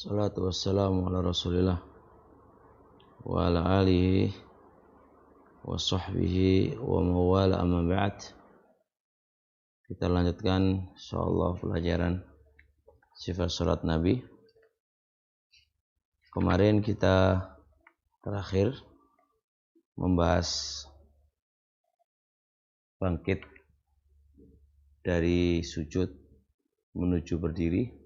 Salatu wassalamu ala rasulillah wa ala alihi wa sahbihi wa mawala amma ba'd. Kita lanjutkan insyaallah pelajaran sifat salat Nabi. Kemarin kita terakhir membahas bangkit dari sujud menuju berdiri.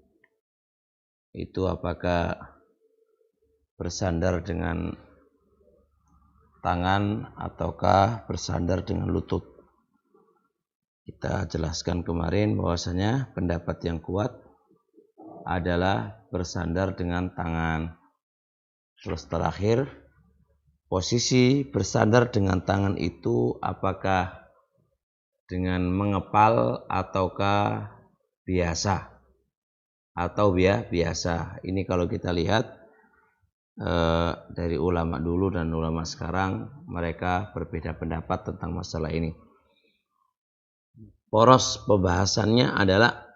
Itu apakah bersandar dengan tangan ataukah bersandar dengan lutut. Kita jelaskan kemarin bahwasanya pendapat yang kuat adalah bersandar dengan tangan. Terus terakhir, posisi bersandar dengan tangan itu apakah dengan mengepal ataukah biasa atau biasa. Ini kalau kita lihat dari ulama dulu dan ulama sekarang, mereka berbeda pendapat tentang masalah ini. Poros pembahasannya adalah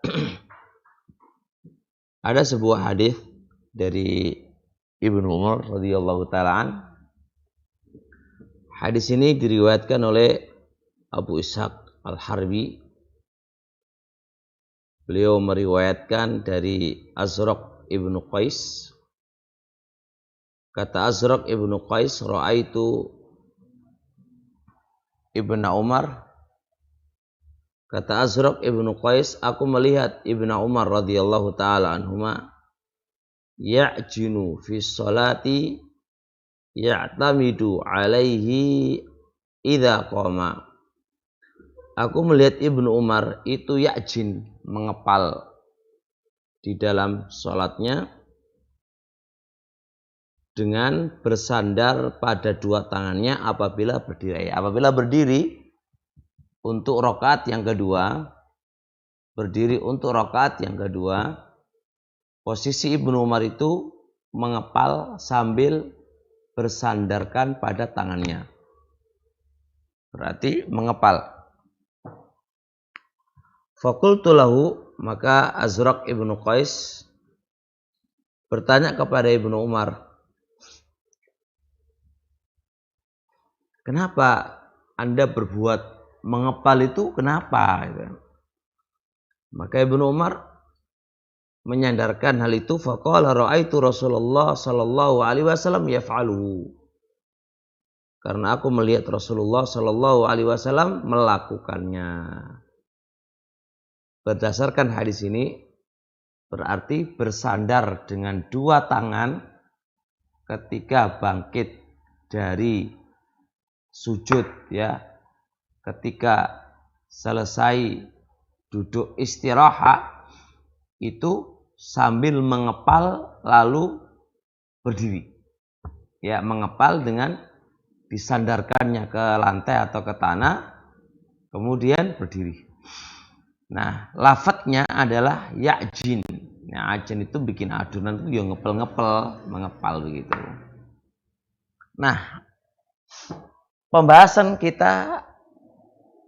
ada sebuah hadis dari Ibnu Umar radhiyallahu ta'ala. Hadis ini diriwayatkan oleh Abu Ishaq Al-Harbi. Beliau meriwayatkan dari Azraq ibnu Qais. Kata Azraq ibnu Qais, ra'aitu Ibnu Umar. Kata Azraq ibnu Qais, aku melihat Ibnu Umar radhiyallahu taala anhuma ya'jinu fi sholati ya'tamidu alaihi idza qama. Aku melihat Ibnu Umar itu ya'jin, mengepal di dalam sholatnya dengan bersandar pada dua tangannya apabila berdiri. Apabila berdiri untuk rakaat yang kedua, posisi Ibnu Umar itu mengepal sambil bersandarkan pada tangannya. Berarti mengepal. Fakultu lahu, maka Azraq ibnu Qais bertanya kepada Ibnu Umar, kenapa Anda berbuat mengepal itu, kenapa? Maka Ibnu Umar menyandarkan hal itu, faqala ra'aitu Rasulullah sallallahu alaihi wasallam yaf'aluhu. Karena aku melihat Rasulullah sallallahu alaihi wasallam melakukannya. Berdasarkan hadis ini berarti bersandar dengan dua tangan ketika bangkit dari sujud, ya, ketika selesai duduk istirahat itu sambil mengepal lalu berdiri, ya, mengepal dengan disandarkannya ke lantai atau ke tanah kemudian berdiri. Nah, lafadznya adalah ya'jin. Nah, ajin itu bikin adonan itu yang ngepel-ngepel, mengepal begitu. Nah, pembahasan kita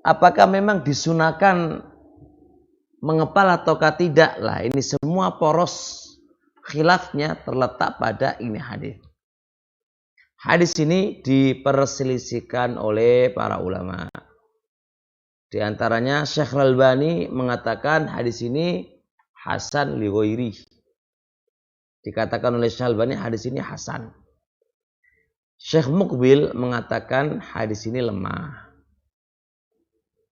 apakah memang disunahkan mengepal ataukah tidak? Lah, ini semua poros khilafnya terletak pada ini hadis. Hadis ini diperselisihkan oleh para ulama. Di antaranya Syekh Al-Albani mengatakan hadis ini hasan li ghairi. Dikatakan oleh Syekh Al-Albani hadis ini hasan. Syekh Muqbil mengatakan hadis ini lemah.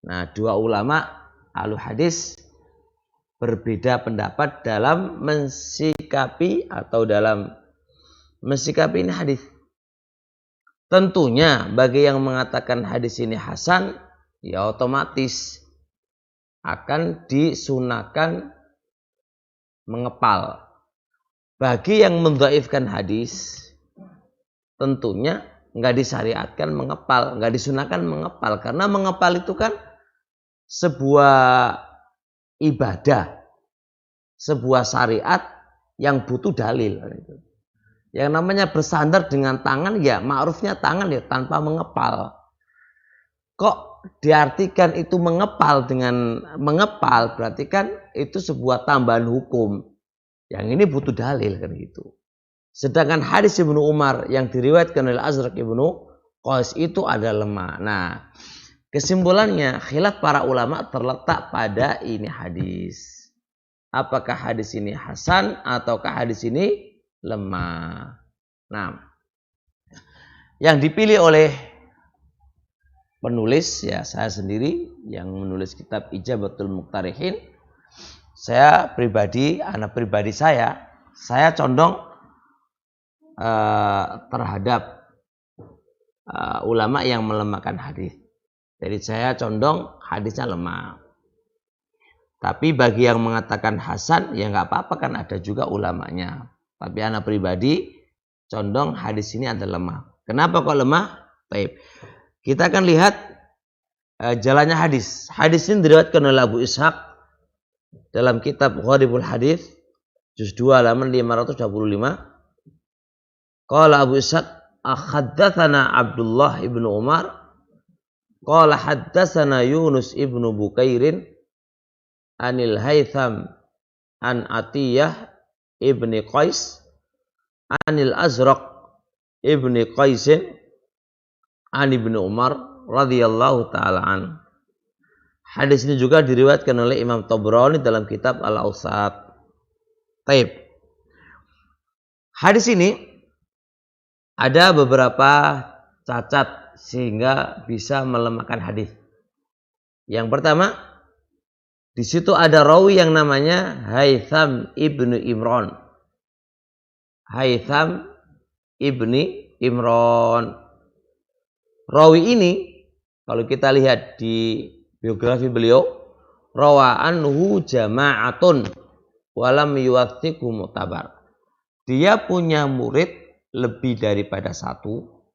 Nah, dua ulama ahlu hadis berbeda pendapat dalam mensikapi ini hadis. Tentunya bagi yang mengatakan hadis ini hasan, ya otomatis akan disunahkan mengepal. Bagi yang mendhaifkan hadis, tentunya nggak disyariatkan mengepal, nggak disunahkan mengepal, karena mengepal itu kan sebuah ibadah, sebuah syariat yang butuh dalil. Yang namanya bersandar dengan tangan, ya ma'rufnya tangan ya tanpa mengepal. Kok diartikan itu mengepal dengan mengepal, berarti kan itu sebuah tambahan hukum. Yang ini butuh dalil kan gitu. Sedangkan hadis Ibnu Umar yang diriwayatkan oleh Azraq Ibnu Qais itu ada lemah. Nah, kesimpulannya khilaf para ulama terletak pada ini hadis. Apakah hadis ini hasan ataukah hadis ini lemah? Nah, yang dipilih oleh penulis ya saya sendiri yang menulis kitab Ijabatul Muqtarihin, saya pribadi, anak pribadi saya condong terhadap ulama yang melemahkan hadis. Jadi saya condong hadisnya lemah. Tapi bagi yang mengatakan hasan ya nggak apa-apa kan ada juga ulamanya. Tapi anak pribadi condong hadis ini ada lemah. Kenapa kok lemah? Baik. Kita akan lihat jalannya hadis. Hadis ini diriwayatkan oleh Abu Ishaq dalam kitab Gharibul Hadis juz 2 halaman 525. Qala Abu Ishaq haddatsana Abdullah ibnu Umar qala haddatsana Yunus ibnu Bukairin anil Haytham an Atiyah ibni Qais anil Azraq ibni Qaisin an ibnu Umar radhiyallahu taala an. Hadis ini juga diriwayatkan oleh Imam Tabrani dalam kitab Al-Awsat. Taib. Hadis ini ada beberapa cacat sehingga bisa melemahkan hadis. Yang pertama, di situ ada rawi yang namanya Haytham ibnu Imran. Haytham ibni Imran. Rawi ini kalau kita lihat di biografi beliau, rawa anhu jama'atun walam yuwathiqhu mu'tabar. Dia punya murid lebih daripada satu.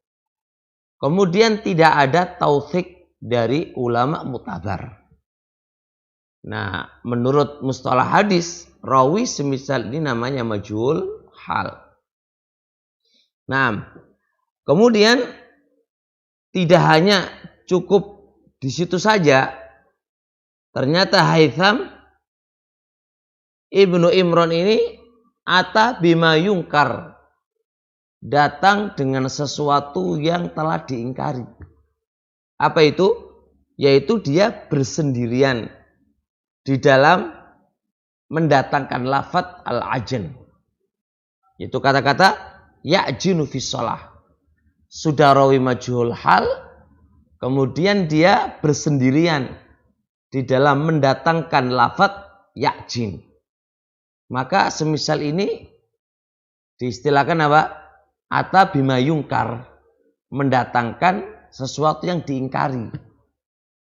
Kemudian tidak ada tautsik dari ulama mu'tabar. Nah, menurut mustalah hadis, rawi semisal ini namanya majhul hal. Nah, kemudian tidak hanya cukup di situ saja. Ternyata Haytham ibnu Imran ini ata bima yungkar, datang dengan sesuatu yang telah diingkari. Apa itu? Yaitu dia bersendirian di dalam mendatangkan lafadz al-ajn. Itu kata-kata ya'jinu fi shalah. Sudah rawi majhul hal, kemudian dia bersendirian di dalam mendatangkan lafadz ya'jin. Maka semisal ini diistilahkan apa? Ata bima yungkar, mendatangkan sesuatu yang diingkari.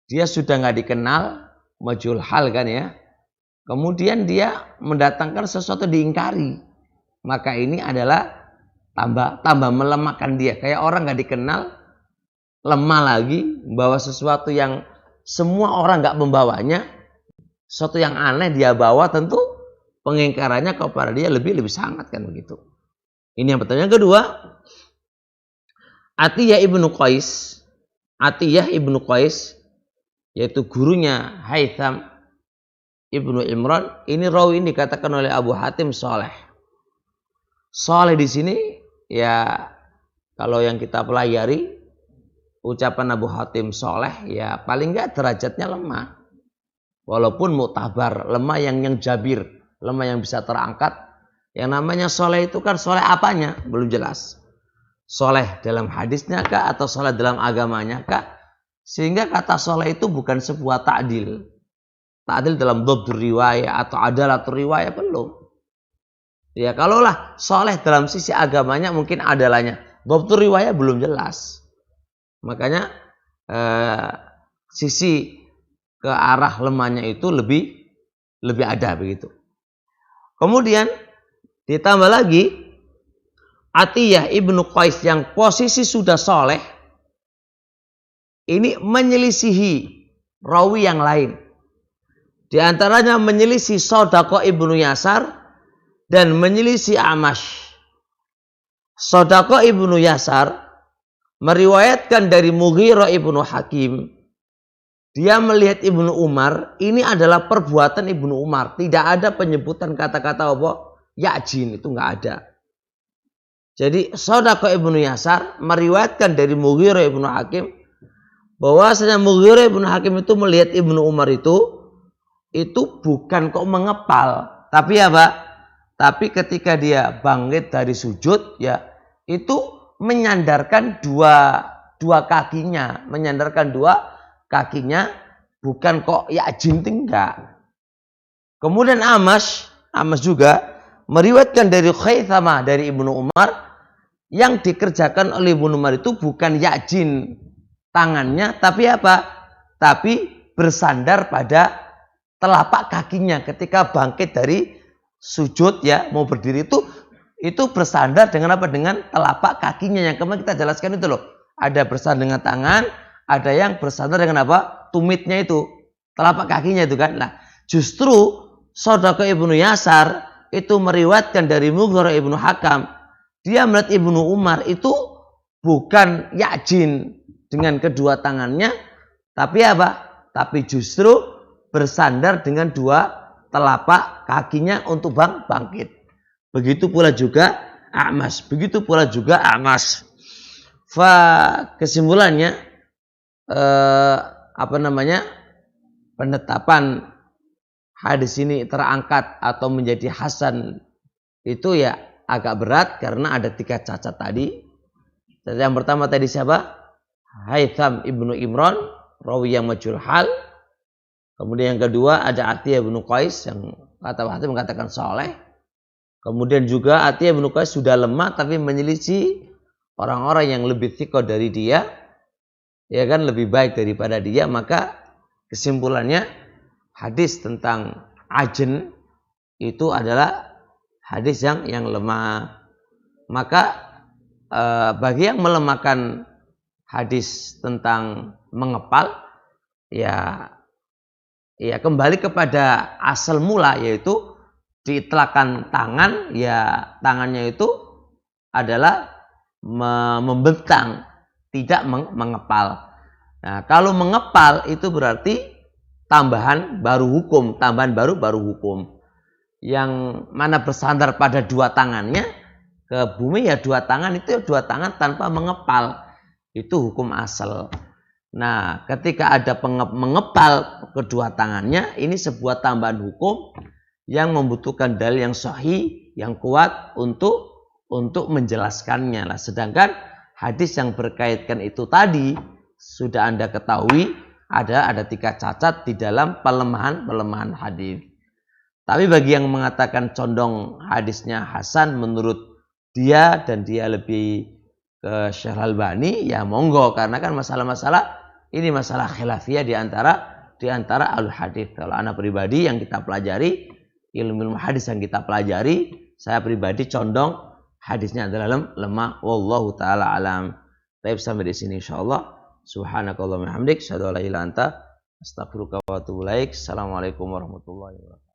Dia sudah nggak dikenal, majhul hal kan ya. Kemudian dia mendatangkan sesuatu diingkari. Maka ini adalah tambah melemahkan dia. Kayak orang nggak dikenal, lemah lagi, membawa sesuatu yang semua orang nggak membawanya, sesuatu yang aneh dia bawa, tentu pengingkarannya kepada dia lebih sangat kan begitu. Ini yang pertama. Yang kedua, Atiyah ibnu Qais, yaitu gurunya Haytham ibnu Imran. Ini rawi ini dikatakan oleh Abu Hatim soleh. Soleh di sini ya kalau yang kita pelajari ucapan Abu Hatim soleh ya paling enggak derajatnya lemah. Walaupun mu'tabar, lemah yang jabir, lemah yang bisa terangkat. Yang namanya soleh itu kan soleh apanya? Belum jelas. Soleh dalam hadisnya kah atau soleh dalam agamanya kah? Sehingga kata soleh itu bukan sebuah ta'dil. Ta'dil dalam dhabtur riwayah atau adalatur riwayah belum. Ya kalaulah soleh dalam sisi agamanya mungkin adalahnya. Dhabtur riwayah belum jelas. Makanya sisi ke arah lemahnya itu lebih ada begitu. Kemudian ditambah lagi Atiyah ibnu Qais yang posisi sudah soleh ini menyelisihi rawi yang lain. Di antaranya menyelisih Sodaqah ibnu Yasar dan menyelisih Amash. Sodaqah ibnu Yasar meriwayatkan dari Mughirah ibnu Hakim. Dia melihat Ibnu Umar, ini adalah perbuatan Ibnu Umar. Tidak ada penyebutan kata-kata apa? Ya'jin, itu nggak ada. Jadi Shodaqah ibnu Yasar meriwayatkan dari Mughirah ibnu Hakim bahwasanya Mughirah ibnu Hakim itu melihat Ibnu Umar itu bukan kok mengepal, tapi apa? Tapi ketika dia bangkit dari sujud, ya itu menyandarkan dua kakinya, bukan kok Ya'jin, enggak. Kemudian Amas juga meriwayatkan dari Khaythamah dari Ibnu Umar yang dikerjakan oleh Ibnu Umar itu bukan Ya'jin tangannya, tapi apa? Tapi bersandar pada telapak kakinya ketika bangkit dari sujud, ya mau berdiri itu bersandar dengan apa? Dengan telapak kakinya yang kemarin kita jelaskan itu loh. Ada bersandar dengan tangan, ada yang bersandar dengan apa? Tumitnya itu, telapak kakinya itu kan. Nah, justru Shodaqah ibnu Yasar itu meriwayatkan dari Mughirah ibnu Hakam, dia melihat Ibnu Umar itu bukan Ya'jin dengan kedua tangannya, tapi apa? Tapi justru bersandar dengan dua telapak kakinya untuk bangkit. Begitu pula juga A'mas. Kesimpulannya penetapan hadis ini terangkat atau menjadi hasan itu ya agak berat karena ada 3 cacat tadi. Yang pertama tadi siapa? Haytham ibnu Imran, rawi yang majhul hal. Kemudian yang kedua ada Atiyah ibnu Qais yang kata Wahid mengatakan soleh. Kemudian juga Atiyah ibnu Qais sudah lemah tapi menyelisih orang-orang yang lebih thiqah dari dia, ya kan, lebih baik daripada dia. Maka kesimpulannya hadis tentang ajn itu adalah hadis yang lemah. Maka bagi yang melemahkan hadis tentang mengepal, ya kembali kepada asal mula, yaitu diitlakan tangan, ya tangannya itu adalah membentang, tidak mengepal. Nah, kalau mengepal itu berarti tambahan baru hukum. Yang mana bersandar pada dua tangannya ke bumi, ya dua tangan itu dua tangan tanpa mengepal, itu hukum asal. Nah, ketika ada mengepal kedua tangannya, ini sebuah tambahan hukum yang membutuhkan dalil yang sahih, yang kuat untuk menjelaskannya. Nah, sedangkan hadis yang berkaitkan itu tadi sudah Anda ketahui ada 3 cacat di dalam pelemahan hadis. Tapi bagi yang mengatakan condong hadisnya hasan menurut dia dan dia lebih ke Syekh Al-Albani, ya monggo, karena kan masalah-masalah ini masalah khilafiyah di antara al-hadis. Kalau anak pribadi yang kita pelajari, ilmu hadis yang kita pelajari, saya pribadi condong hadisnya adalah lemah. Wallahu taala alam. Baik, sampai di sini insyaallah. Subhanakallahumma hamdik, asyhadu an la ilaha illa anta, astaghfiruka wa atubu ilaik. Assalamualaikum warahmatullahi wabarakatuh.